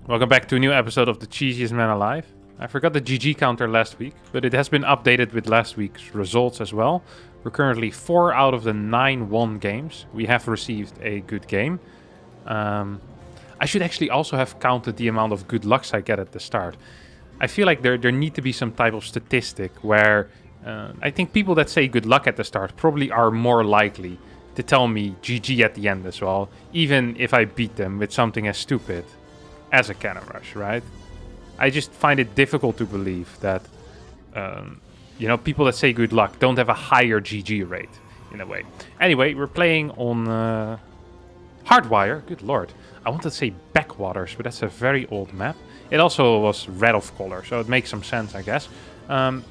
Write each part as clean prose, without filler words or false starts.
Welcome back to a new episode of the Cheesiest Man Alive. I forgot the GG counter last week, but it has been updated with last week's results as well. We're currently 4 out of the 9 won games. We have received a good game. I should actually also have counted the amount of good lucks I get at the start. I feel like there need to be some type of statistic where I think people that say good luck at the start probably are more likely to tell me GG at the end as well, even if I beat them with something as stupid as a cannon rush, right? I just find it difficult to believe that, people that say good luck don't have a higher GG rate, in a way. Anyway, we're playing on Hardwire. Good lord. I wanted to say Backwaters, but that's a very old map. It also was red of color, so it makes some sense, I guess. And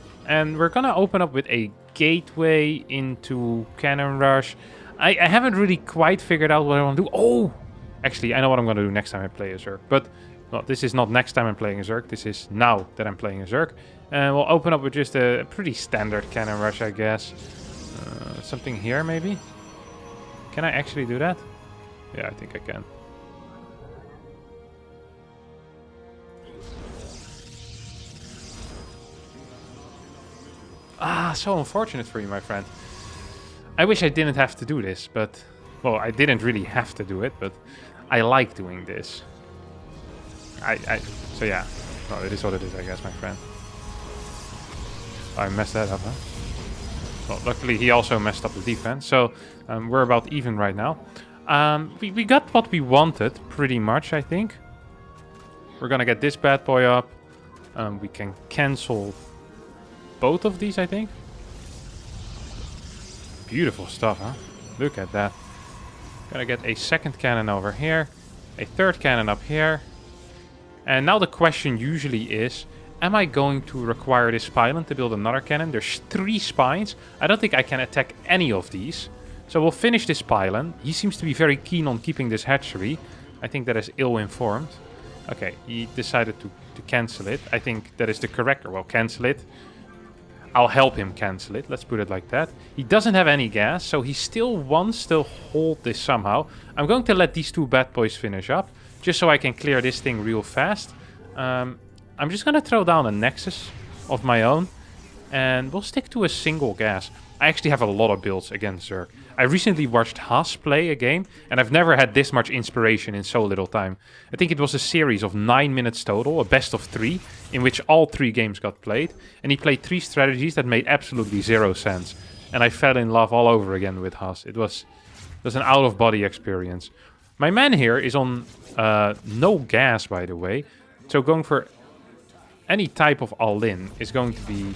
we're gonna open up with a gateway into cannon rush. I haven't really quite figured out what I want to do. Oh! Actually, I know what I'm going to do next time I play a Zerg. But, well, this is not next time I'm playing a Zerg. This is now that I'm playing a Zerg. And we'll open up with just a pretty standard cannon rush, I guess. Something here, maybe? Can I actually do that? Yeah, I think I can. Ah, so unfortunate for you, my friend. I wish I didn't have to do this, but... Well, I didn't really have to do it, but I like doing this. So yeah. Well, it is what it is, I guess, my friend. I messed that up, huh? Well, luckily he also messed up the defense, so we're about even right now. We got what we wanted, pretty much, I think. We're gonna get this bad boy up. We can cancel both of these, I think. Beautiful stuff, huh? Look at that. Gonna get a second cannon over here, a third cannon up here. And now the question usually is, am I going to require this pylon to build another cannon? There's 3 spines. I don't think I can attack any of these. So we'll finish this pylon. He seems to be very keen on keeping this hatchery. I think that is ill-informed. Okay, he decided to cancel it. I think that is the correct, well, cancel it. I'll help him cancel it, let's put it like that. He doesn't have any gas, so he still wants to hold this somehow. I'm going to let these 2 bad boys finish up, just so I can clear this thing real fast. I'm just going to throw down a Nexus of my own, and we'll stick to a single gas. I actually have a lot of builds against Zerg. I recently watched Haas play a game, and I've never had this much inspiration in so little time. I think it was a series of 9 minutes total, a best of 3, in which all 3 games got played. And he played 3 strategies that made absolutely 0 sense. And I fell in love all over again with Haas. It was an out-of-body experience. My man here is on no gas, by the way. So going for any type of all-in is going to be...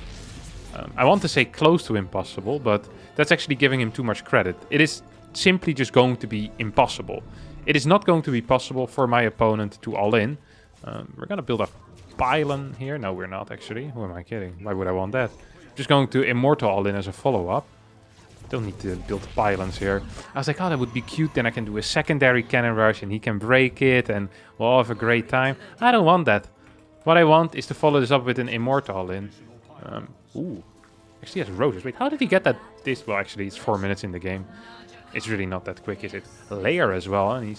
I want to say close to impossible, but that's actually giving him too much credit. It is simply just going to be impossible. It is not going to be possible for my opponent to all-in. We're going to build a pylon here. No, we're not, actually. Who am I kidding? Why would I want that? Just going to Immortal all-in as a follow-up. Don't need to build pylons here. I was like, oh, that would be cute. Then I can do a secondary cannon rush and he can break it and we'll all have a great time. I don't want that. What I want is to follow this up with an Immortal all-in. Ooh. Actually, he has roses. Wait, how did he get that? This? Well, actually, it's 4 minutes in the game. It's really not that quick, is it? Layer as well, and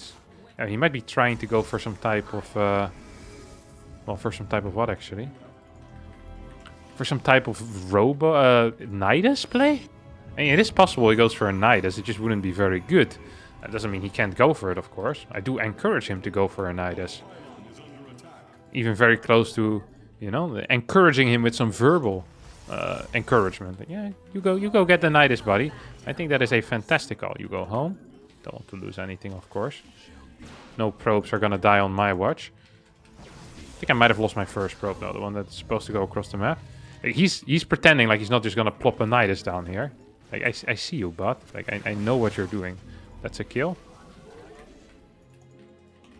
he might be trying to go for some type of... well, for some type of what, actually? For some type of Nidus play? I mean, it is possible he goes for a Nidus. It just wouldn't be very good. That doesn't mean he can't go for it, of course. I do encourage him to go for a Nidus. Even very close to, encouraging him with some verbal encouragement. Yeah, you go get the Nidus, buddy. I think that is a fantastic call. You go home. Don't want to lose anything, of course. No probes are gonna die on my watch. I think I might have lost my first probe, though. The one that's supposed to go across the map. Like, he's pretending like he's not just gonna plop a Nidus down here. Like, I see you, bud. Like, I know what you're doing. That's a kill.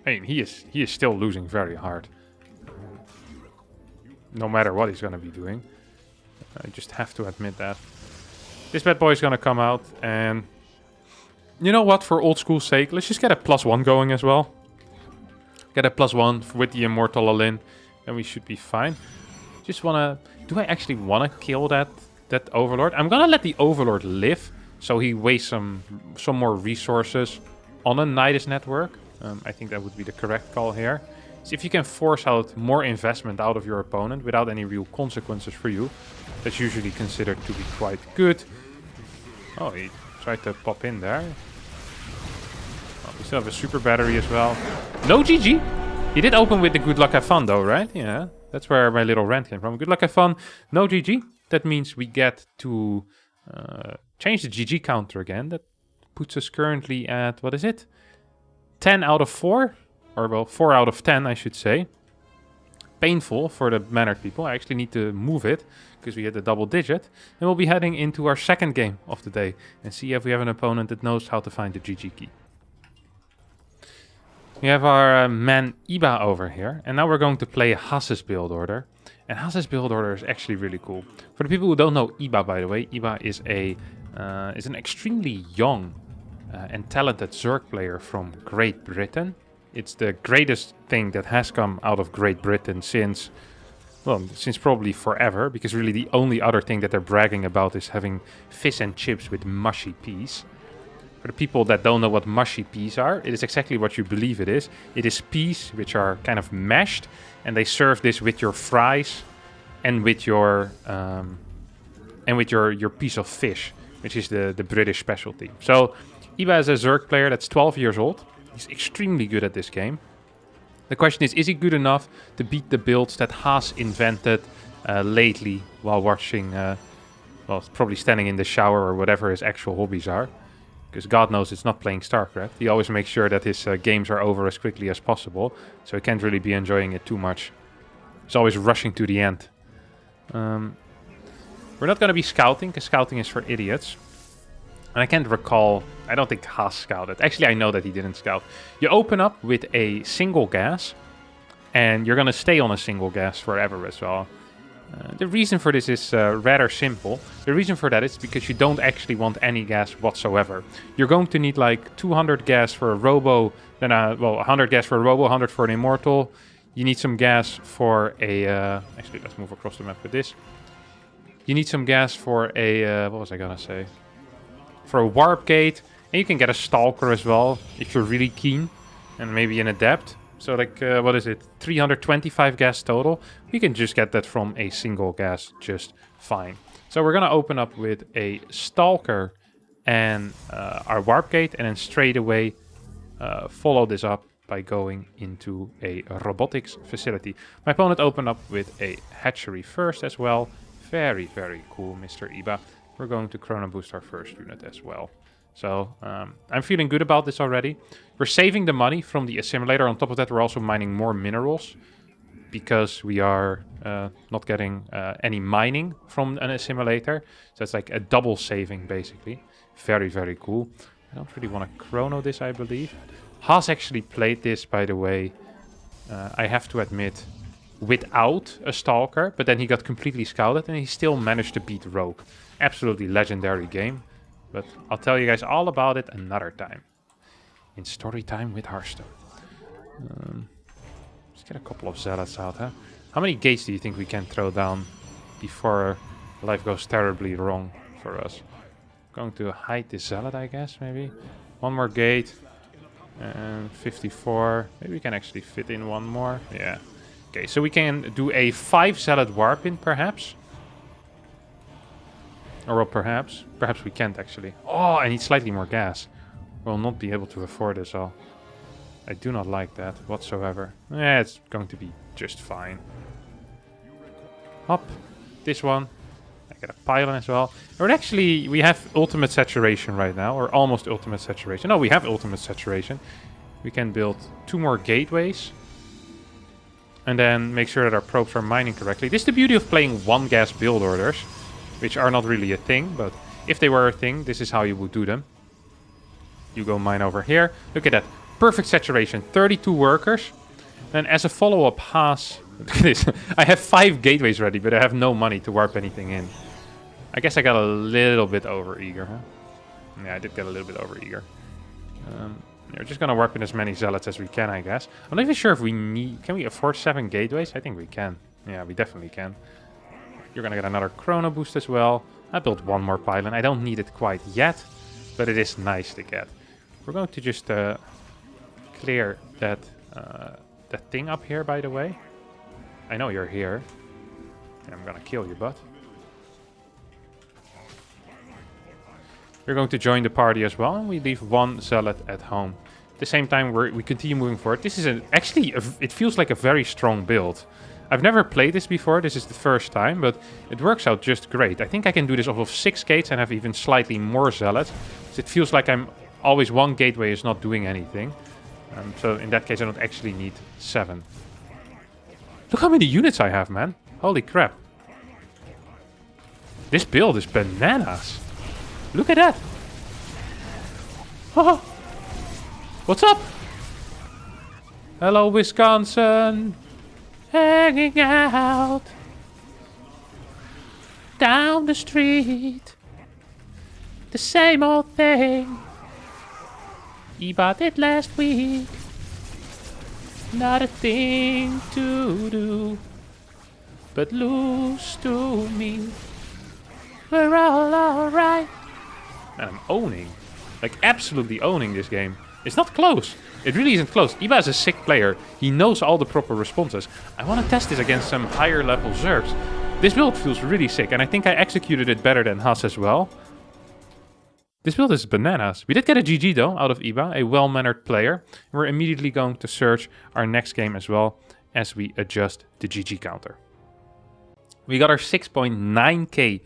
I mean, he is still losing very hard. No matter what he's gonna be doing. I just have to admit that. This bad boy is gonna come out, and... You know what, for old school's sake, let's just get a +1 going as well. Get a +1 with the Immortal all-in, and we should be fine. Just wanna... Do I actually wanna kill that Overlord? I'm gonna let the Overlord live, so he wastes some more resources on a Nidus network. I think that would be the correct call here. is if you can force out more investment out of your opponent without any real consequences for you, that's usually considered to be quite good. Oh, he tried to pop in there. Oh, we still have a super battery as well. No GG! He did open with the good luck have fun though, right? Yeah, that's where my little rant came from. Good luck have fun, no GG. That means we get to change the GG counter again. That puts us currently at, what is it? 10 out of 4? Or well, 4 out of 10 I should say. Painful for the mannered people. I actually need to move it because we hit a double digit. And we'll be heading into our second game of the day and see if we have an opponent that knows how to find the GG key. We have our man Iba over here, and now we're going to play Hass's build order. And Hass's build order is actually really cool. For the people who don't know Iba, by the way, Iba is an extremely young and talented Zerg player from Great Britain. It's the greatest thing that has come out of Great Britain since, well, since probably forever, because really the only other thing that they're bragging about is having fish and chips with mushy peas. For the people that don't know what mushy peas are, it is exactly what you believe it is. It is peas which are kind of mashed, and they serve this with your fries and with your piece of fish, which is the British specialty. So Iba is a Zerg player that's 12 years old. He's extremely good at this game. The question is he good enough to beat the builds that Haas invented lately while watching, well, probably standing in the shower or whatever his actual hobbies are. Because God knows it's not playing StarCraft. He always makes sure that his games are over as quickly as possible. So he can't really be enjoying it too much. He's always rushing to the end. We're not going to be scouting, because scouting is for idiots. And I can't recall, I don't think Haas scouted. Actually, I know that he didn't scout. You open up with a single gas, and you're going to stay on a single gas forever as well. The reason for this is rather simple. The reason for that is because you don't actually want any gas whatsoever. You're going to need like 200 gas for a robo, then 100 gas for a robo, 100 for an immortal. You need some gas for a... actually, let's move across the map with this. You need some gas for a... what was I gonna say? For a warp gate. And you can get a stalker as well, if you're really keen. And maybe an adept. So like, what is it? 325 gas total. We can just get that from a single gas just fine. So we're gonna open up with a stalker and our warp gate, and then straight away follow this up by going into a robotics facility. My opponent opened up with a hatchery first as well. Very, very cool, Mr. Iba. We're going to chrono boost our first unit as well. So I'm feeling good about this already. We're saving the money from the assimilator. On top of that, we're also mining more minerals because we are not getting any mining from an assimilator. So it's like a double saving, basically. Very, very cool. I don't really want to chrono this, I believe. Haas actually played this, by the way, I have to admit, without a stalker. But then he got completely scouted and he still managed to beat Rogue. Absolutely legendary game. But I'll tell you guys all about it another time. In story time with Harstem. Let's get a couple of zealots out, huh? How many gates do you think we can throw down before life goes terribly wrong for us? Going to hide this zealot, I guess, maybe. One more gate. And 54. Maybe we can actually fit in one more. Yeah. Okay, so we can do a 5 zealot warp in, perhaps. Or well, perhaps we can't actually. Oh, I need slightly more gas. We'll not be able to afford this all. I do not like that whatsoever. Yeah, it's going to be just fine. Hop. This one. I get a pylon as well. Or actually, we have ultimate saturation right now. Or almost ultimate saturation. No, we have ultimate saturation. We can build 2 more gateways. And then make sure that our probes are mining correctly. This is the beauty of playing one gas build orders. Which are not really a thing, but if they were a thing, this is how you would do them. You go mine over here. Look at that. Perfect saturation. 32 workers. And as a follow-up, Haas... Look at this. I have 5 gateways ready, but I have no money to warp anything in. I guess I got a little bit over-eager, huh? Yeah, I did get a little bit over-eager. We're just going to warp in as many zealots as we can, I guess. I'm not even sure if we need... Can we afford 7 gateways? I think we can. Yeah, we definitely can. You're going to get another chrono boost as well. I built 1 more pylon. I don't need it quite yet, but it is nice to get. We're going to just clear that that thing up here, by the way. I know you're here. And I'm gonna kill you, but... You're going to join the party as well, and we leave one zealot at home. At the same time, we continue moving forward. This is it feels like a very strong build. I've never played this before. This is the first time, but it works out just great. I think I can do this off of 6 gates and have even slightly more zealots. So it feels like I'm always one gateway is not doing anything. So in that case, I don't actually need 7. Look how many units I have, man. Holy crap. This build is bananas. Look at that. Oh. What's up? Hello, Wisconsin. Hanging out down the street. The same old thing. Eba did last week. Not a thing to do, but lose to me. We're all alright. Man, I'm owning. Like, absolutely owning this game. It's not close. It really isn't close. Eba is a sick player. He knows all the proper responses. I want to test this against some higher level Zergs. This build feels really sick, and I think I executed it better than Hass as well. This build is bananas. We did get a GG though out of Eba, a well-mannered player. We're immediately going to search our next game as well as we adjust the GG counter. We got our 6.9k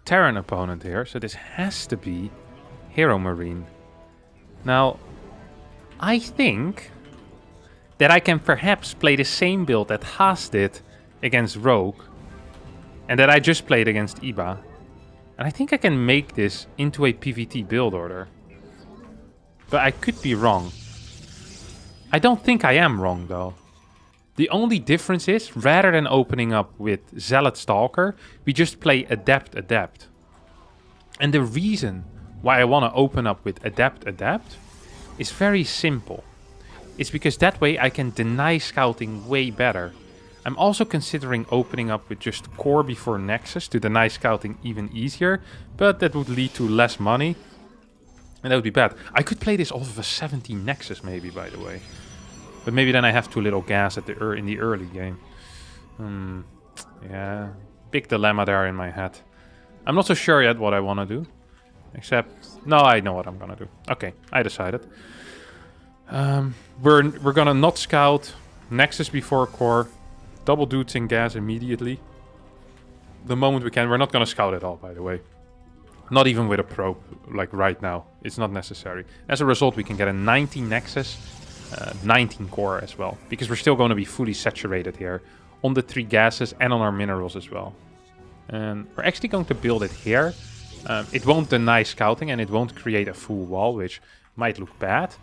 Terran opponent here, so this has to be Hero Marine. Now, I think that I can perhaps play the same build that Haas did against Rogue and that I just played against Eba. And I think I can make this into a PvT build order. But I could be wrong. I don't think I am wrong though. The only difference is, rather than opening up with Zealot Stalker, we just play Adapt. And the reason why I want to open up with Adapt is very simple. It's because that way I can deny scouting way better. I'm also considering opening up with just Core before Nexus to deny scouting even easier, but that would lead to less money. And that would be bad. I could play this off of a 17 Nexus maybe, by the way. But maybe then I have too little gas at in the early game. Yeah, big dilemma there in my head. I'm not so sure yet what I want to do. Except, no, I know what I'm gonna do. Okay, I decided. We're gonna not scout Nexus before Core. Double dudes in gas immediately. The moment we can. We're not gonna scout at all, by the way. Not even with a probe, like right now. It's not necessary. As a result, we can get a 19 Nexus, 19 Core as well. Because we're still going to be fully saturated here on the 3 gases and on our minerals as well. And we're actually going to build it here. It won't deny scouting and it won't create a full wall, which might look bad.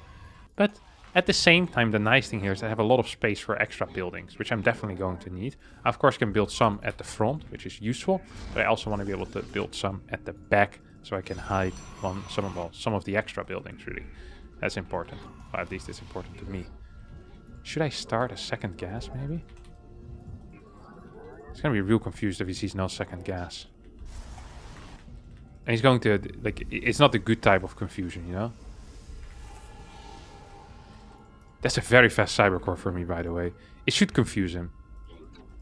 But at the same time, the nice thing here is I have a lot of space for extra buildings, which I'm definitely going to need. I, of course, can build some at the front, which is useful. But I also want to be able to build some at the back, so I can hide on some of the extra buildings, really. That's important. Well, at least it's important to me. Should I start a second gas, maybe? He's going to be real confused if he sees no second gas. And he's going to, like, it's not the good type of confusion, you know? That's a very fast cybercore for me, by the way. It should confuse him.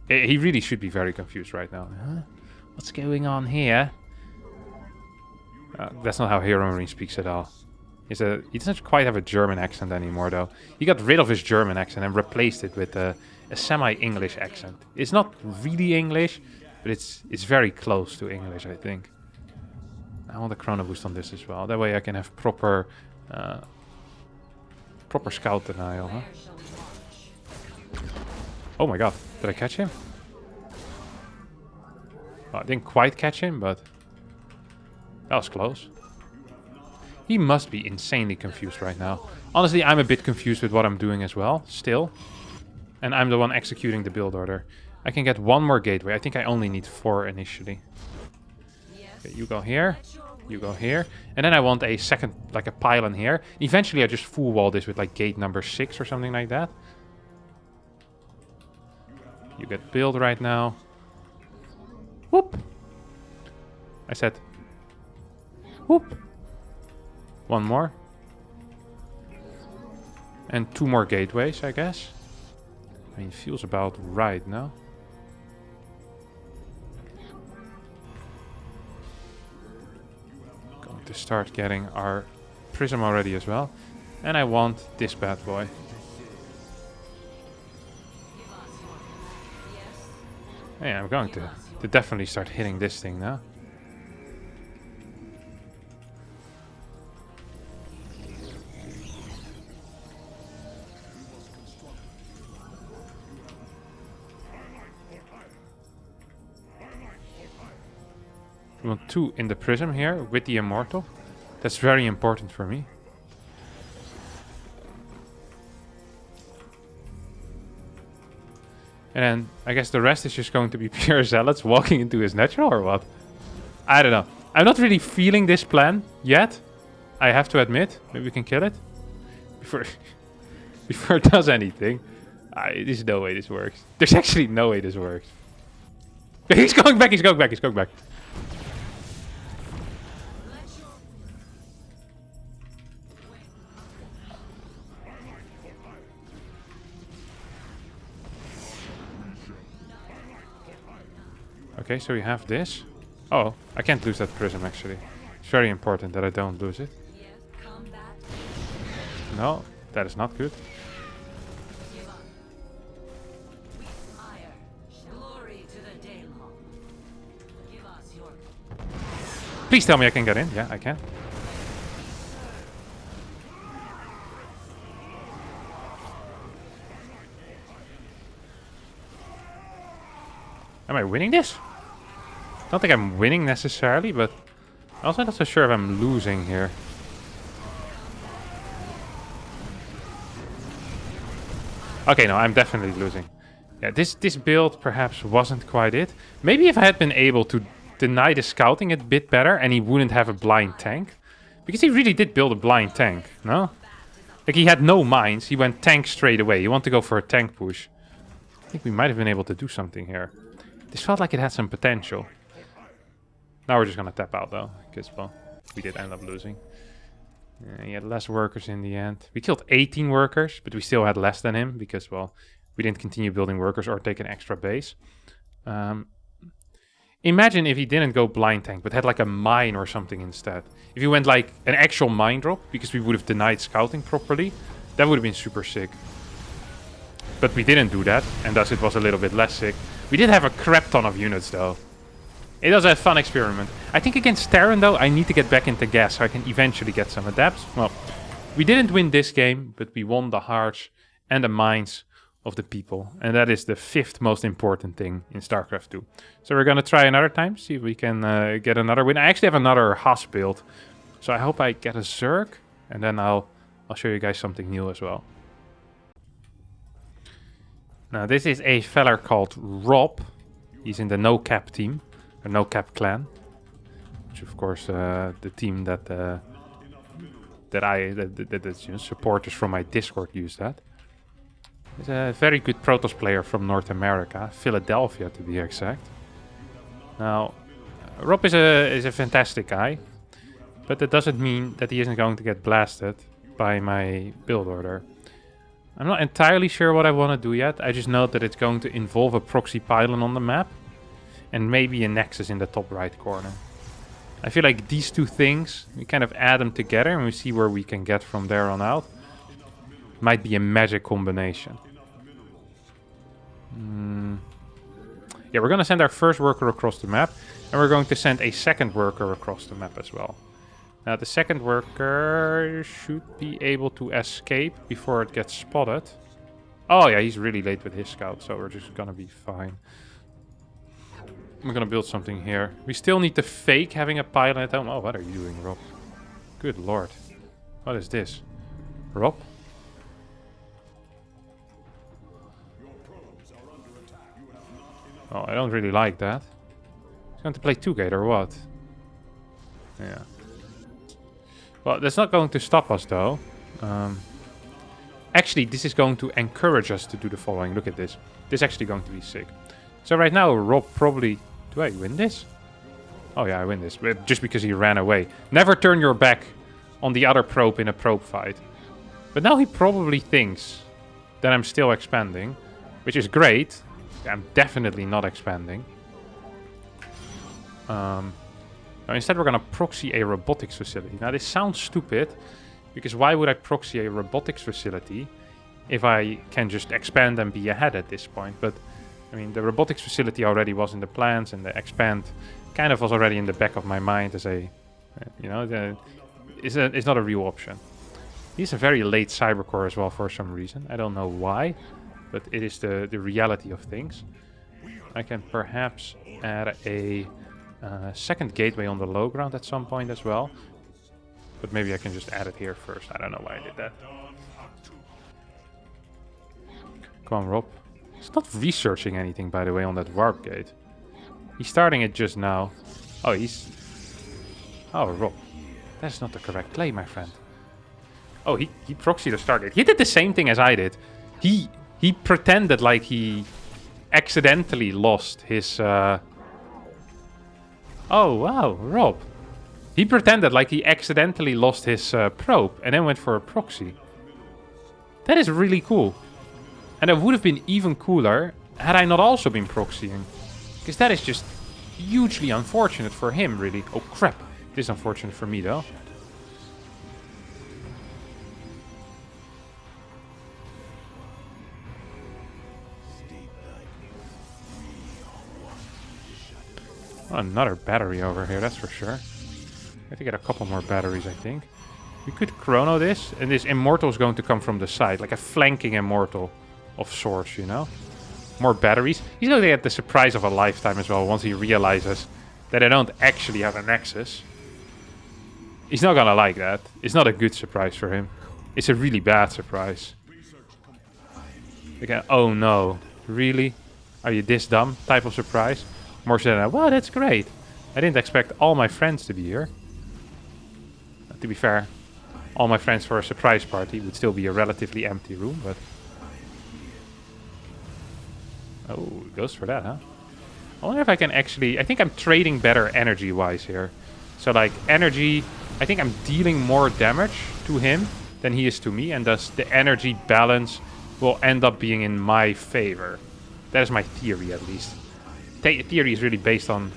He really should be very confused right now. Huh? What's going on here? That's not how Hero Marine speaks at all. He doesn't quite have a German accent anymore, though. He got rid of his German accent and replaced it with a semi-English accent. It's not really English, but it's very close to English, I think. I want a chrono boost on this as well. That way I can have proper scout denial, huh? Oh my god, did I catch him? Well, I didn't quite catch him, but that was close. He must be insanely confused right now. Honestly, I'm a bit confused with what I'm doing as well, still. And I'm the one executing the build order. I can get one more gateway. I think I only need 4 initially. Okay, you go here. You go here. And then I want a second, like a pylon here. Eventually I just full wall this with like gate number 6 or something like that. You get build right now. Whoop. I said. Whoop. One more. And 2 more gateways, I guess. I mean, feels about right, no? Going to start getting our prism already as well. And I want this bad boy. Yeah, I'm going to definitely start hitting this thing now. We want 2 in the prism here with the immortal. That's very important for me. And then I guess the rest is just going to be pure zealots walking into his natural or what? I don't know. I'm not really feeling this plan yet. I have to admit. Maybe we can kill it before it does anything. There's no way this works. There's actually no way this works. He's going back. He's going back. He's going back. Okay, so we have this. Oh, I can't lose that prism actually. It's very important that I don't lose it. No, that is not good. Please tell me I can get in. Yeah, I can. Am I winning this? I don't think I'm winning necessarily, but I'm also not so sure if I'm losing here. Okay, no, I'm definitely losing. Yeah, this build perhaps wasn't quite it. Maybe if I had been able to deny the scouting a bit better and he wouldn't have a blind tank. Because he really did build a blind tank, no? Like he had no mines, he went tank straight away. You want to go for a tank push. I think we might have been able to do something here. This felt like it had some potential. Now we're just gonna tap out though, because well, we did end up losing. He had less workers in the end. We killed 18 workers, but we still had less than him because well, we didn't continue building workers or take an extra base. Imagine if he didn't go blind tank, but had like a mine or something instead. If he went like an actual mine drop, because we would have denied scouting properly, that would have been super sick. But we didn't do that, and thus it was a little bit less sick. We did have a crap ton of units though. It was a fun experiment. I think against Terran though, I need to get back into gas so I can eventually get some adapts. Well, we didn't win this game, but we won the hearts and the minds of the people. And that is the 5th most important thing in StarCraft 2. So we're going to try another time, see if we can get another win. I actually have another Haas build. So I hope I get a Zerg, and then I'll show you guys something new as well. Now this is a fella called Rob. He's in the No Cap team, or No Cap clan, which of course the team that you know, supporters from my Discord use that. He's a very good Protoss player from North America, Philadelphia to be exact. Now, Rob is a fantastic guy, but that doesn't mean that he isn't going to get blasted by my build order. I'm not entirely sure what I want to do yet. I just know that it's going to involve a proxy pylon on the map and maybe a nexus in the top right corner. I feel like these two things, we kind of add them together and we see where we can get from there on out. Might be a magic combination. Yeah, we're going to send our first worker across the map, and we're going to send a second worker across the map as well. Now, the second worker should be able to escape before it gets spotted. Oh yeah, he's really late with his scout, so we're just going to be fine. I'm going to build something here. We still need to fake having a pylon at home. Oh, what are you doing, Rob? Good lord. What is this? Rob? Oh, I don't really like that. He's going to play 2-gate or what? Yeah. Well, that's not going to stop us though. Actually, this is going to encourage us to do the following. Look at this. This is actually going to be sick. So right now, Rob probably... Do I win this? Oh yeah, I win this. But just because he ran away. Never turn your back on the other probe in a probe fight. But now he probably thinks that I'm still expanding, which is great. I'm definitely not expanding. Now instead we're gonna proxy a robotics facility. Now this sounds stupid, because why would I proxy a robotics facility if I can just expand and be ahead at this point? But I mean, the robotics facility already was in the plans, and the expand kind of was already in the back of my mind as a, you know, it's not a real option. He's a very late cybercore as well for some reason. I don't know why, but it is the reality of things. I can perhaps add a second gateway on the low ground at some point as well. But maybe I can just add it here first. I don't know why I did that. Come on, Rob. He's not researching anything, by the way, on that warp gate. He's starting it just now. Oh, he's... Oh, Rob. That's not the correct play, my friend. Oh, he proxied the Stargate. He did the same thing as I did. He pretended like he accidentally lost his... Oh, wow, Rob. He pretended like he accidentally lost his probe and then went for a proxy. That is really cool. And it would have been even cooler had I not also been proxying. Because that is just hugely unfortunate for him, really. Oh, crap. It is unfortunate for me, though. Oh, another battery over here, that's for sure. I have to get a couple more batteries, I think. We could chrono this, and this immortal is going to come from the side, like a flanking immortal of sorts, you know? More batteries. He's going to get the surprise of a lifetime as well once he realizes that I don't actually have a nexus. He's not gonna like that. It's not a good surprise for him. It's a really bad surprise. Again, oh no. Really? Are you this dumb? Type of surprise? More so than, wow, that's great. I didn't expect all my friends to be here. To be fair, all my friends for a surprise party would still be a relatively empty room, but... Oh, it goes for that, huh? I wonder if I can actually... I think I'm trading better energy-wise here. So, like, energy... I think I'm dealing more damage to him than he is to me, and thus the energy balance will end up being in my favor. That is my theory, at least. Theory is really based on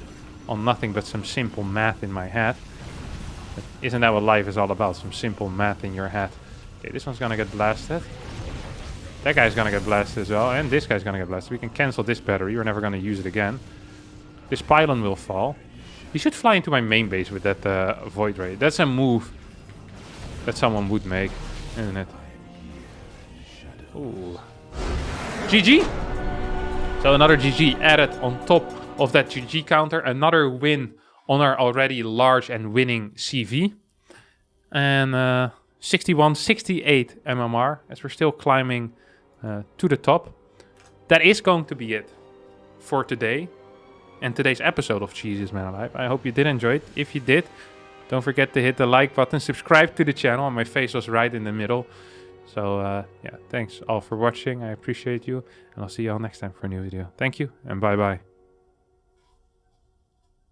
nothing but some simple math in my head. But isn't that what life is all about? Some simple math in your head. Okay, this one's gonna get blasted. That guy's gonna get blasted as well, and this guy's gonna get blasted. We can cancel this battery. We're never gonna use it again. This pylon will fall. He should fly into my main base with that void ray. That's a move that someone would make, isn't it? Ooh. GG! So another GG added on top of that GG counter. Another win on our already large and winning CV. And 61, 68 MMR as we're still climbing to the top. That is going to be it for today. And today's episode of Cheesiest Man Alive. I hope you did enjoy it. If you did, don't forget to hit the like button, subscribe to the channel, and my face was right in the middle. So yeah, thanks all for watching. I appreciate you, and I'll see you all next time for a new video. Thank you, and bye-bye.